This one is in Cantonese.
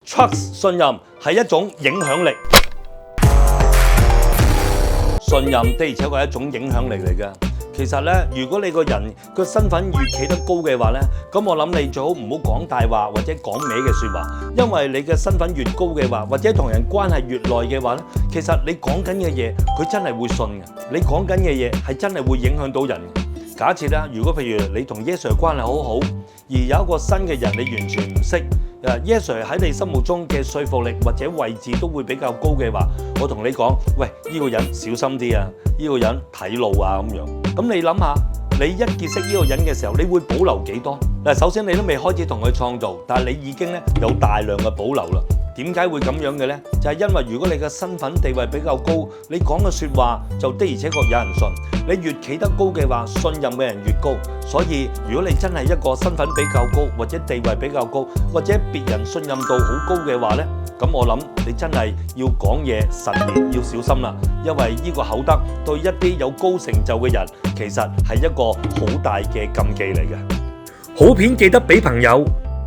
Trust 信任係一種影響力，信任的而且確係一種影響力嚟嘅。其實咧，如果你個人個身份越企得高嘅話咧，咁我諗你最好唔好講大話或者講歪嘅説話，因為你嘅身份越高嘅話，或者同人關係越耐嘅話咧，其實你講緊嘅嘢佢真係會信嘅，你講緊嘅嘢係真係會影響到人嘅。假設啦，如果譬如你同耶穌關係好好，而有一個新嘅人你完全唔識，耶穌喺你心目中嘅說服力或者位置都會比較高嘅話，我同你講，喂，呢個人小心啲啊，呢個人睇路啊咁樣。咁你諗下，你一結識呢個人嘅時候，你會保留幾多？嗱，首先你都未開始同佢創造，但係你已經咧有大量嘅保留啦。點解會咁樣嘅呢？就係因為如果你嘅身份地位比較高，你講嘅説話就的而且確有人信。你越企得高嘅話，信任嘅人越高。所以如果你真係一個身份比較高，或者地位比較高，或者別人信任度好高嘅話呢，咁我諗你真係要講嘢慎言，要小心啦。因為呢個口德對一啲有高成就嘅人，其實係一個好大嘅禁忌嚟嘅。好片記得俾朋友